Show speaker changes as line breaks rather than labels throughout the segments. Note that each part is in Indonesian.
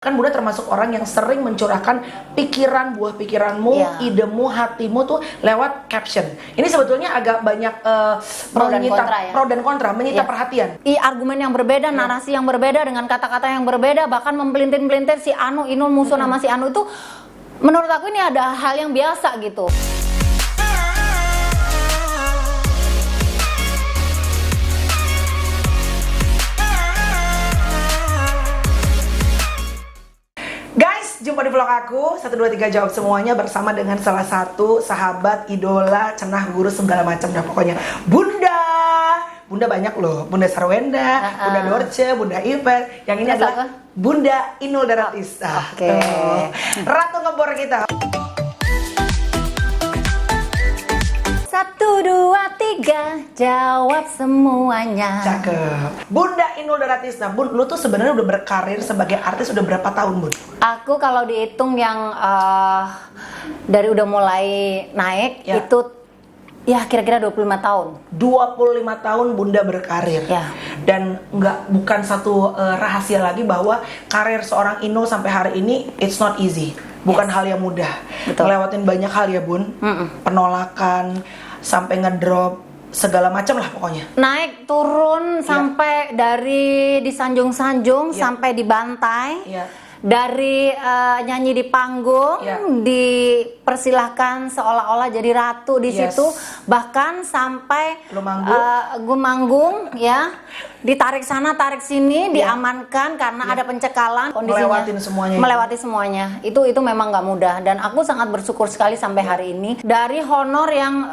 Kan Bunda termasuk orang yang sering mencurahkan pikiran, buah pikiranmu, idemu, hatimu tuh lewat caption. Ini sebetulnya agak banyak pro dan kontra, menyita perhatian.
Argumen yang berbeda, narasi yang berbeda, dengan kata-kata yang berbeda, bahkan mempelintir-pelintir si Anu, Inul musuh nama si Anu itu, menurut aku ini ada hal yang biasa gitu.
Jumpa di vlog aku, 1, 2, 3 jawab semuanya bersama dengan salah satu sahabat, idola, cenah guru segala macam dah pokoknya. Bunda banyak loh, Bunda Sarwenda, Bunda Dorce, Bunda Iver. Yang ini adalah Bunda Inul Daratista. Ratu ngebor kita.
1, 2, 3 jawab semuanya.
Cakep. Bunda Inul Daratista, Bun, lu tuh sebenarnya udah berkarir sebagai artis udah berapa tahun, Bun?
Aku kalau dihitung yang dari udah mulai naik itu ya kira-kira 25 tahun.
25 tahun Bunda berkarir. Dan bukan satu rahasia lagi bahwa karir seorang Inul sampai hari ini it's not easy. Bukan hal yang mudah. Ngelewatin banyak hal ya, Bun. Penolakan sampai ngedrop segala macam lah pokoknya. Naik turun sampai dari disanjung-sanjung sampai dibantai. Dari nyanyi di panggung, dipersilahkan seolah-olah jadi ratu di situ, bahkan sampai gue manggung ya, ditarik sana tarik sini, diamankan karena ada pencekalan, kondisinya melewati semuanya. Itu memang nggak mudah dan aku sangat bersyukur sekali sampai hari ini. Dari honor yang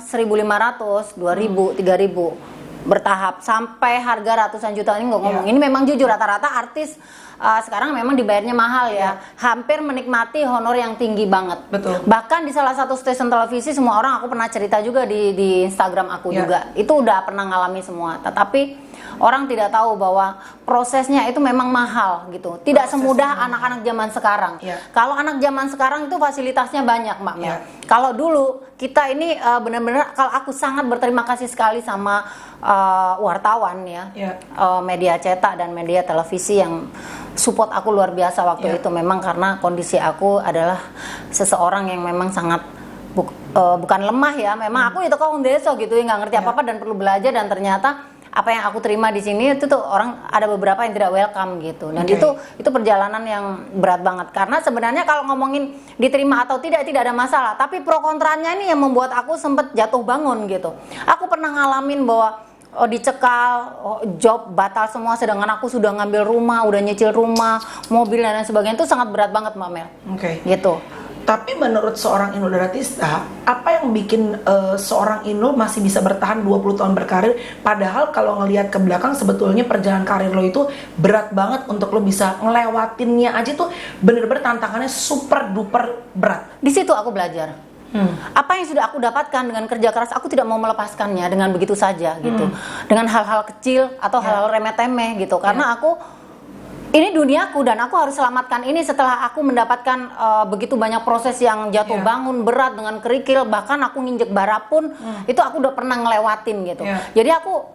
1.500, 2.000, 3.000 bertahap sampai harga ratusan juta ini nggak ngomong. Ini memang jujur rata-rata artis sekarang memang dibayarnya mahal ya. Hampir menikmati honor yang tinggi banget. Bahkan di salah satu stasiun televisi semua orang, aku pernah cerita juga di Instagram aku juga. Itu udah pernah ngalami semua. Tetapi orang tidak tahu bahwa prosesnya itu memang mahal gitu. Tidak semudah anak-anak zaman sekarang. Kalau anak zaman sekarang itu fasilitasnya banyak, Mbak Mel. Kalau dulu kita ini benar-benar, kalau aku sangat berterima kasih sekali sama wartawan ya, media cetak dan media televisi yang support aku luar biasa waktu itu. Memang karena kondisi aku adalah seseorang yang memang sangat bukan lemah ya. Memang aku itu kaum desa gitu ya, nggak ngerti apa-apa dan perlu belajar, dan ternyata apa yang aku terima di sini itu tuh orang ada beberapa yang tidak welcome gitu. Dan itu perjalanan yang berat banget. Karena sebenarnya kalau ngomongin diterima atau tidak ada masalah, tapi pro kontranya ini yang membuat aku sempet jatuh bangun gitu. Aku pernah ngalamin bahwa dicekal, job batal semua, sedangkan aku sudah ngambil rumah, udah nyicil rumah, mobil dan lain sebagainya. Itu sangat berat banget, Mbak Mel. Gitu. Tapi menurut seorang Inul Daratista, apa yang bikin seorang Inul masih bisa bertahan 20 tahun berkarir, padahal kalau ngelihat ke belakang sebetulnya perjalanan karir lo itu berat banget untuk lo bisa ngelewatinnya aja tuh bener-bener tantangannya super duper berat.
Di situ aku belajar. Apa yang sudah aku dapatkan dengan kerja keras, aku tidak mau melepaskannya dengan begitu saja gitu. Dengan hal-hal kecil atau hal-hal remeh-temeh gitu. Karena aku ini duniaku dan aku harus selamatkan ini setelah aku mendapatkan begitu banyak proses yang jatuh bangun berat dengan kerikil, bahkan aku nginjek bara pun itu aku udah pernah ngelewatin gitu. Jadi aku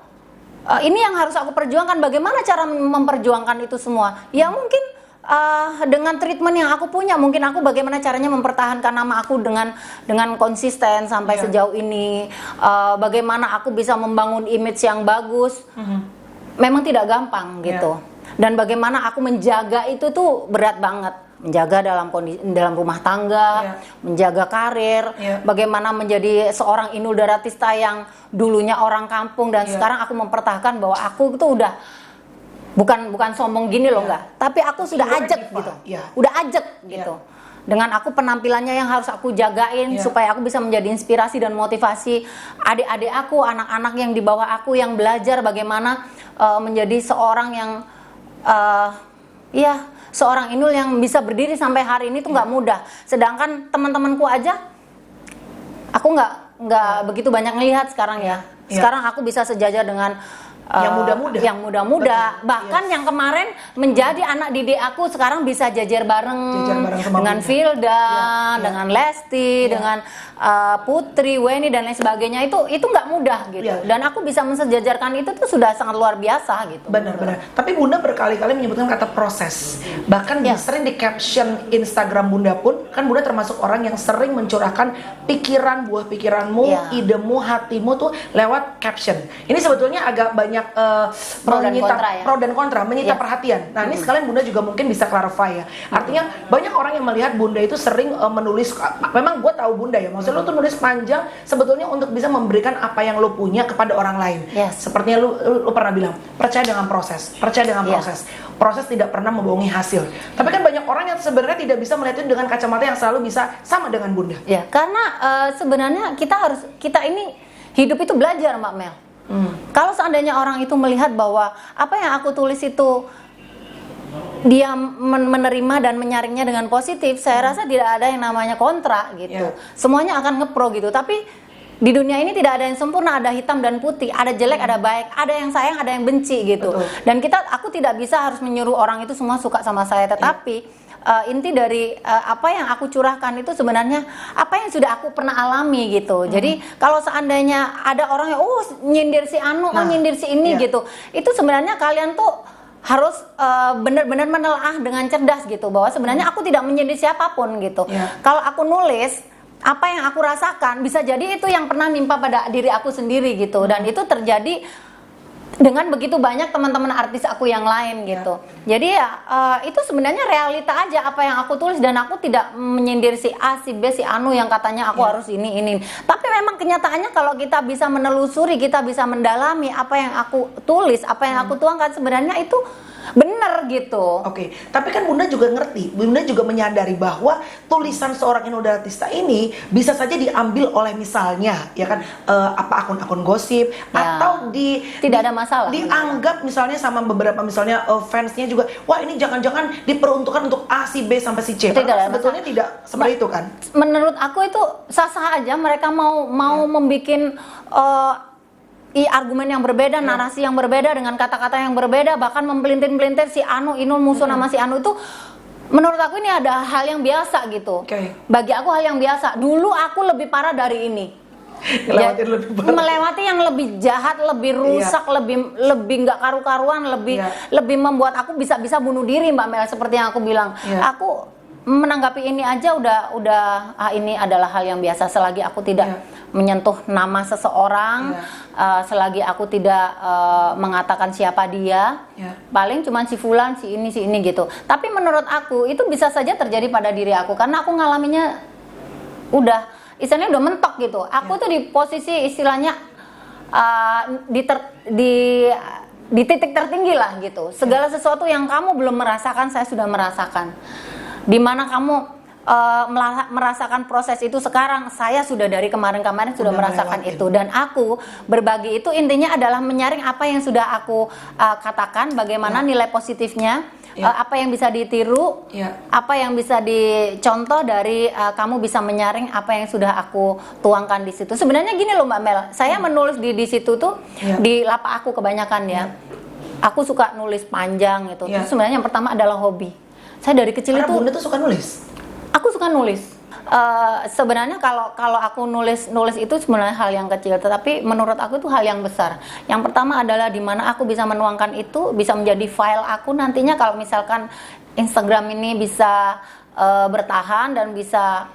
ini yang harus aku perjuangkan. Bagaimana cara memperjuangkan itu semua? Ya mungkin dengan treatment yang aku punya, mungkin aku bagaimana caranya mempertahankan nama aku dengan konsisten sampai sejauh ini. Bagaimana aku bisa membangun image yang bagus. Memang tidak gampang gitu. Dan bagaimana aku menjaga itu tuh berat banget. Menjaga dalam rumah tangga, menjaga karir, bagaimana menjadi seorang Inul Daratista yang dulunya orang kampung dan sekarang aku mempertahankan bahwa aku itu udah bukan sombong gini loh, enggak. Tapi aku sudah ajak gitu. Udah ajak gitu. Dengan aku penampilannya yang harus aku jagain supaya aku bisa menjadi inspirasi dan motivasi adik-adik aku, anak-anak yang di bawah aku yang belajar bagaimana menjadi seorang yang seorang Inul yang bisa berdiri sampai hari ini tuh nggak mudah. Sedangkan teman-temanku aja, aku nggak begitu banyak ngelihat sekarang ya. Sekarang aku bisa sejajar dengan
yang muda-muda,
bahkan yang kemarin menjadi anak didik aku sekarang bisa jajar bareng dengan
Bunda.
Vilda, dengan Lesti, dengan Putri, Weni dan lain sebagainya, itu nggak mudah gitu. Dan aku bisa mensejajarkan itu tuh sudah sangat luar biasa gitu.
Benar-benar. Tapi Bunda berkali-kali menyebutkan kata proses. Bahkan sering di caption Instagram Bunda pun, kan Bunda termasuk orang yang sering mencurahkan pikiran, buah pikiranmu, idemu, hatimu tuh lewat caption. Ini sebetulnya agak banyak pro dan kontra, menyita perhatian. Nah, ini sekalian Bunda juga mungkin bisa clarify ya. Artinya banyak orang yang melihat Bunda itu sering menulis, memang gue tahu Bunda ya, maksudnya lu tuh nulis panjang sebetulnya untuk bisa memberikan apa yang lu punya kepada orang lain. Sepertinya lu pernah bilang, percaya dengan proses, proses tidak pernah membohongi hasil. Tapi kan banyak orang yang sebenarnya tidak bisa melihat itu dengan kacamata yang selalu bisa sama dengan Bunda.
Ya, karena sebenarnya kita ini hidup itu belajar, Mbak Mel. Kalau seandainya orang itu melihat bahwa apa yang aku tulis itu dia menerima dan menyaringnya dengan positif, saya rasa tidak ada yang namanya kontra gitu. Semuanya akan ngepro gitu. Tapi di dunia ini tidak ada yang sempurna, ada hitam dan putih, ada jelek, ada baik, ada yang sayang, ada yang benci gitu. Dan aku tidak bisa harus menyuruh orang itu semua suka sama saya, tetapi inti dari apa yang aku curahkan itu sebenarnya apa yang sudah aku pernah alami gitu. Jadi kalau seandainya ada orang yang nyindir si Anu, nyindir si ini gitu, itu sebenarnya kalian tuh harus benar-benar menelaah dengan cerdas gitu, bahwa sebenarnya aku tidak menyindir siapapun gitu. Kalau aku nulis apa yang aku rasakan, bisa jadi itu yang pernah nimpa pada diri aku sendiri gitu, dan itu terjadi dengan begitu banyak teman-teman artis aku yang lain gitu. Jadi itu sebenarnya realita aja apa yang aku tulis, dan aku tidak menyindir si A, si B, si Anu yang katanya aku harus ini. Tapi memang kenyataannya kalau kita bisa menelusuri, kita bisa mendalami apa yang aku tulis, apa yang aku tuangkan, sebenarnya itu bener gitu.
Oke, tapi kan Bunda juga ngerti, Bunda juga menyadari bahwa tulisan seorang Inul Daratista ini bisa saja diambil oleh misalnya, ya kan, apa akun-akun gosip, atau
tidak ada masalah.
Dianggap misalnya sama beberapa misalnya fansnya juga, wah ini jangan-jangan diperuntukkan untuk A, si B sampai si C. Padahal sebetulnya tidak seperti itu kan?
Menurut aku itu sah-sah aja mereka mau membikin argumen yang berbeda, narasi yang berbeda dengan kata-kata yang berbeda, bahkan mempelintir-pelintir si Anu, Inul musuh nama si Anu, itu menurut aku ini ada hal yang biasa gitu. Bagi aku hal yang biasa. Dulu aku lebih parah dari ini. Melewati yang lebih jahat, lebih rusak, lebih nggak karu-karuan, lebih membuat aku bisa bunuh diri, Mbak Mel, seperti yang aku bilang. Aku menanggapi ini aja udah ini adalah hal yang biasa, selagi aku tidak menyentuh nama seseorang, selagi aku tidak mengatakan siapa dia, paling cuma si fulan, si ini gitu. Tapi menurut aku itu bisa saja terjadi pada diri aku, karena aku ngalaminya istilahnya udah mentok gitu. Aku tuh di posisi istilahnya di titik tertinggi lah gitu. Segala sesuatu yang kamu belum merasakan, saya sudah merasakan. Di mana kamu merasakan proses itu sekarang, saya sudah dari kemarin-kemarin sudah merasakan itu. Dan aku berbagi itu intinya adalah menyaring apa yang sudah aku katakan, bagaimana nilai positifnya, apa yang bisa ditiru, apa yang bisa dicontoh dari kamu bisa menyaring apa yang sudah aku tuangkan di situ. Sebenarnya gini loh Mbak Mel, saya menulis di situ tuh di lapak aku kebanyakan aku suka nulis panjang gitu. Terus sebenarnya yang pertama adalah hobi. Saya dari kecil
Karena Bunda tuh suka nulis.
Aku suka nulis. Sebenarnya kalau aku nulis itu sebenarnya hal yang kecil, tetapi menurut aku itu hal yang besar. Yang pertama adalah di mana aku bisa menuangkan itu, bisa menjadi file aku nantinya kalau misalkan Instagram ini bisa bertahan dan bisa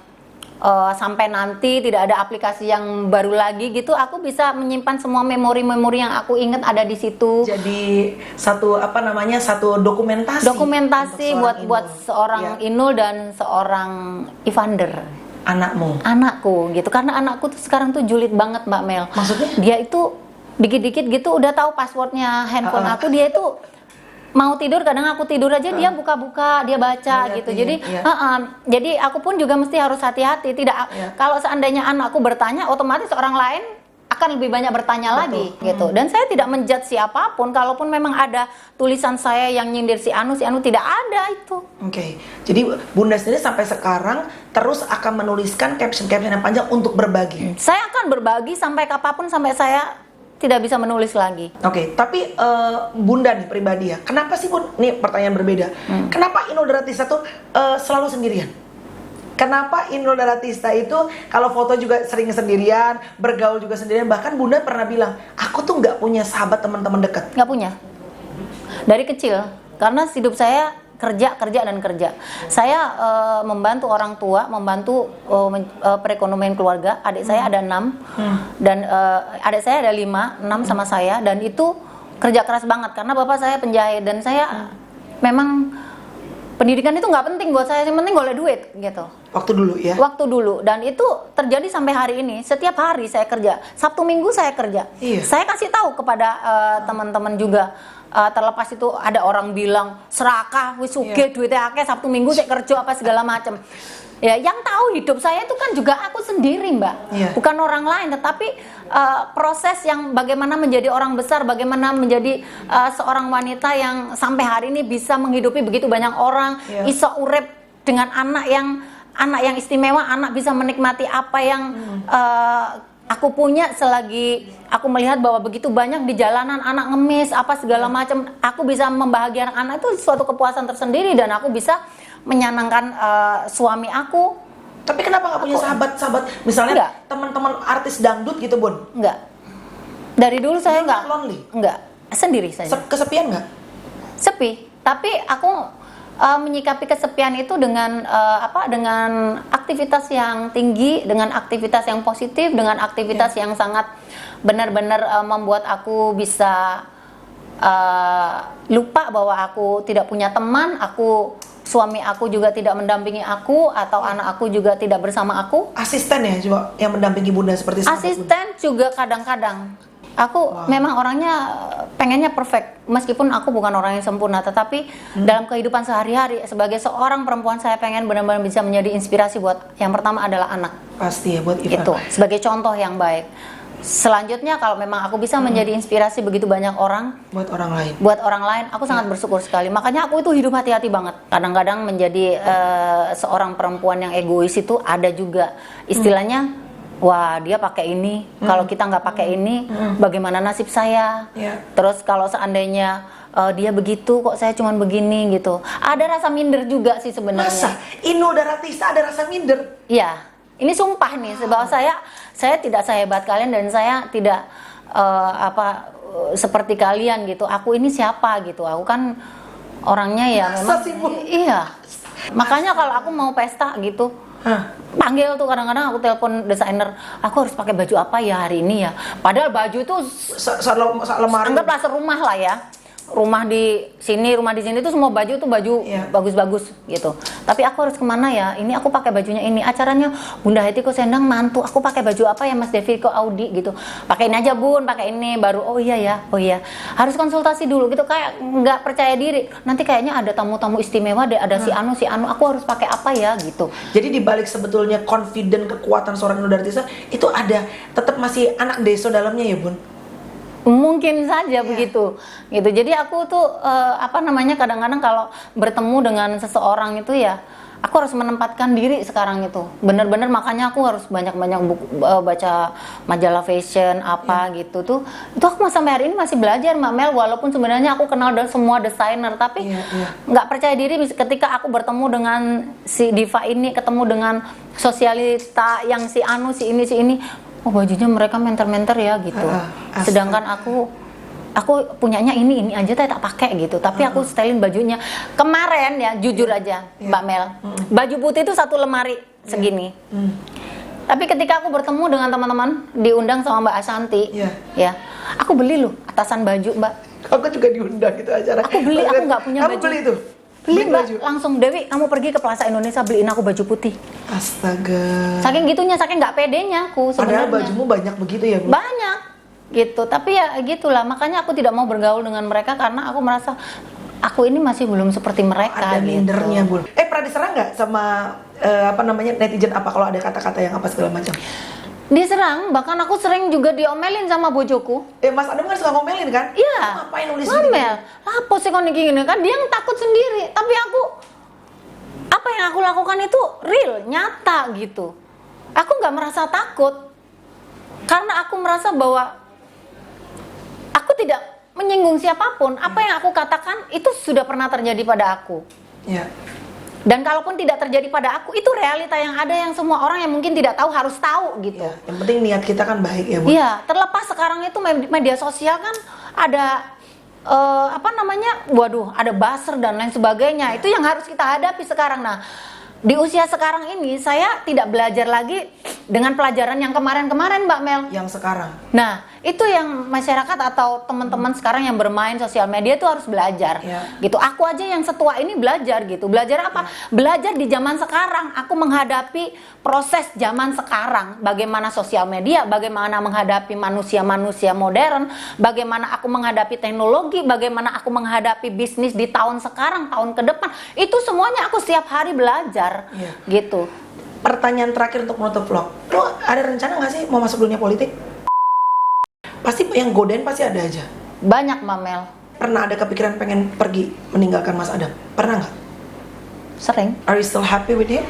sampai nanti tidak ada aplikasi yang baru lagi gitu, aku bisa menyimpan semua memori-memori yang aku ingat ada di situ.
Jadi satu dokumentasi
buat seorang Inul dan seorang Evander, anakku gitu. Karena anakku tuh sekarang tuh julid banget Mbak Mel.
Maksudnya? Dia
itu dikit-dikit gitu udah tahu passwordnya handphone aku. Dia itu mau tidur, kadang aku tidur aja dia buka-buka, dia baca gitu. Jadi jadi aku pun juga mesti harus hati-hati. Kalau seandainya anakku bertanya, otomatis orang lain akan lebih banyak bertanya lagi gitu. Dan saya tidak menjudge siapapun, kalaupun memang ada tulisan saya yang nyindir si Anu tidak ada itu.
Jadi Bunda sendiri sampai sekarang terus akan menuliskan caption-caption yang panjang untuk berbagi.
Saya akan berbagi sampai kapanpun, sampai saya tidak bisa menulis lagi.
Oke, tapi Bunda nih pribadi ya, kenapa sih Bun? Nih pertanyaan berbeda. Kenapa Inul Daratista tuh selalu sendirian? Kenapa Inul Daratista itu kalau foto juga sering sendirian, bergaul juga sendirian, bahkan Bunda pernah bilang, aku tuh nggak punya sahabat teman-teman dekat.
Nggak punya. Dari kecil, karena hidup saya kerja dan kerja. Saya membantu orang tua, membantu perekonomian keluarga. Adik saya ada 6 dan adik saya ada 5, 6 sama saya, dan itu kerja keras banget karena bapak saya penjahit dan saya memang pendidikan itu nggak penting buat saya, yang penting golek duit gitu.
Waktu dulu ya?
Waktu dulu, dan itu terjadi sampai hari ini. Setiap hari saya kerja, Sabtu Minggu saya kerja.
Iya.
Saya kasih tahu kepada teman-teman juga, terlepas itu ada orang bilang serakah, wis sugih duitnya akeh, Sabtu Minggu saya kerja apa segala macam. Ya, yang tahu hidup saya itu kan juga aku sendiri, Mbak.
Iya.
Bukan orang lain, tetapi proses yang bagaimana menjadi orang besar, bagaimana menjadi seorang wanita yang sampai hari ini bisa menghidupi begitu banyak orang, iso urip dengan anak yang istimewa, anak bisa menikmati apa yang aku punya selagi aku melihat bahwa begitu banyak di jalanan anak ngemis apa segala macam, aku bisa membahagiakan anak, itu suatu kepuasan tersendiri, dan aku bisa menyenangkan suami aku.
Tapi kenapa nggak punya sahabat-sahabat, misalnya teman-teman artis dangdut gitu, Bun?
Enggak. Dari dulu saya enggak.
Lonely?
Enggak. Sendiri saja.
Kesepian nggak?
Sepi. Tapi aku menyikapi kesepian itu dengan dengan aktivitas yang tinggi, dengan aktivitas yang positif, dengan aktivitas yang sangat benar-benar membuat aku bisa lupa bahwa aku tidak punya teman, suami aku juga tidak mendampingi aku, atau anak aku juga tidak bersama aku.
Asisten ya coba yang mendampingi Bunda seperti
asisten Bunda. Juga kadang-kadang. Aku memang orangnya pengennya perfect, meskipun aku bukan orang yang sempurna, tetapi dalam kehidupan sehari-hari sebagai seorang perempuan, saya pengen benar-benar bisa menjadi inspirasi buat yang pertama adalah anak.
Pasti ya, buat Iva.
Itu sebagai contoh yang baik. Selanjutnya kalau memang aku bisa menjadi inspirasi begitu banyak orang, buat orang lain, aku sangat bersyukur sekali. Makanya aku itu hidup hati-hati banget. Kadang-kadang menjadi seorang perempuan yang egois itu ada juga istilahnya. Wah, dia pakai ini, kalau kita nggak pakai ini, bagaimana nasib saya? Terus kalau seandainya dia begitu, kok saya cuman begini gitu. Ada rasa minder juga sih sebenarnya.
Masa? Inul Daratista ada rasa minder?
Iya, ini sumpah nih, bahwa saya tidak sehebat kalian, dan saya tidak seperti kalian gitu. Aku ini siapa gitu? Aku kan orangnya ya memang. Iya. Makanya kalau aku mau pesta gitu, panggil tuh kadang-kadang aku telepon desainer, aku harus pakai baju apa ya hari ini ya. Padahal baju itu
lemari.
Anggaplah serumah lah ya. Rumah di sini tuh semua baju tuh baju bagus-bagus gitu. Tapi aku harus kemana ya? Ini aku pakai bajunya ini. Acaranya Bunda Hetty Koesendang mantu. Aku pakai baju apa ya Mas Devi Ko Audi gitu. Pakai ini aja Bun, pakai ini baru. Oh iya ya, oh iya. Harus konsultasi dulu gitu, kayak nggak percaya diri. Nanti kayaknya ada tamu-tamu istimewa deh, ada si Anu. Aku harus pakai apa ya gitu.
Jadi dibalik sebetulnya confident, kekuatan seorang Inul Daratista itu ada tetap masih anak deso dalamnya ya Bun?
Mungkin saja begitu gitu. Jadi aku tuh kadang-kadang kalau bertemu dengan seseorang itu ya aku harus menempatkan diri sekarang itu benar-benar. Makanya aku harus banyak-banyak baca majalah fashion gitu tuh. Itu aku sampai hari ini masih belajar, Mbak Mel, walaupun sebenarnya aku kenal semua desainer, tapi nggak percaya diri ketika aku bertemu dengan si diva ini, ketemu dengan sosialita yang si Anu, si ini. Oh, bajunya mereka menter-menter ya gitu. Sedangkan aku punyanya ini aja tak pakai gitu. Tapi aku stylin bajunya. Kemarin ya, jujur aja Mbak Mel, baju putih itu satu lemari segini. Tapi ketika aku bertemu dengan teman-teman, diundang sama Mbak Asanti, ya, aku beli loh atasan baju, Mbak.
Aku juga diundang gitu acara.
Aku beli, aku nggak punya baju.
Kamu beli itu?
Beli Mbak, langsung Dewi, kamu pergi ke Plaza Indonesia beliin aku baju putih.
Astaga.
Saking gitunya, saking nggak pedenya aku sebenarnya.
Padahal bajumu banyak begitu ya, Bu?
Banyak gitu, tapi ya gitulah. Makanya aku tidak mau bergaul dengan mereka karena aku merasa aku ini masih belum seperti mereka.
Ada mindernya, Bu. Pernah diserang nggak sama netizen apa kalau ada kata-kata yang apa segala macam?
Diserang, bahkan aku sering juga diomelin sama bojoku.
Mas Adam kan suka ngomelin kan?
Iya.
Ngapain nulis
ngomel? Apa sih kok gini kan? Dia yang takut sendiri. Tapi apa yang aku lakukan itu real, nyata gitu. Aku nggak merasa takut karena aku merasa bahwa tidak menyinggung siapapun. Apa yang aku katakan itu sudah pernah terjadi pada aku.
Ya.
Dan kalaupun tidak terjadi pada aku, itu realita yang ada yang semua orang yang mungkin tidak tahu harus tahu gitu.
Ya. Yang penting niat kita kan baik ya, Bu.
Iya, terlepas sekarang itu media sosial kan ada waduh, ada buzzer dan lain sebagainya. Itu yang harus kita hadapi sekarang. Nah, di usia sekarang ini saya tidak belajar lagi dengan pelajaran yang kemarin-kemarin, Mbak Mel.
Yang sekarang.
Nah, itu yang masyarakat atau teman-teman sekarang yang bermain sosial media itu harus belajar. Gitu. Aku aja yang setua ini belajar gitu. Belajar apa? Belajar di zaman sekarang. Aku menghadapi proses zaman sekarang. Bagaimana sosial media, bagaimana menghadapi manusia-manusia modern, bagaimana aku menghadapi teknologi, bagaimana aku menghadapi bisnis di tahun sekarang, tahun ke depan. Itu semuanya aku setiap hari belajar. Gitu.
Pertanyaan terakhir untuk menutup vlog. Lo ada rencana nggak sih mau masuk dunia politik? Pasti yang godain pasti ada aja.
Banyak, Mamel.
Pernah ada kepikiran pengen pergi meninggalkan Mas Adam? Pernah nggak?
Sering.
Are you still happy with him?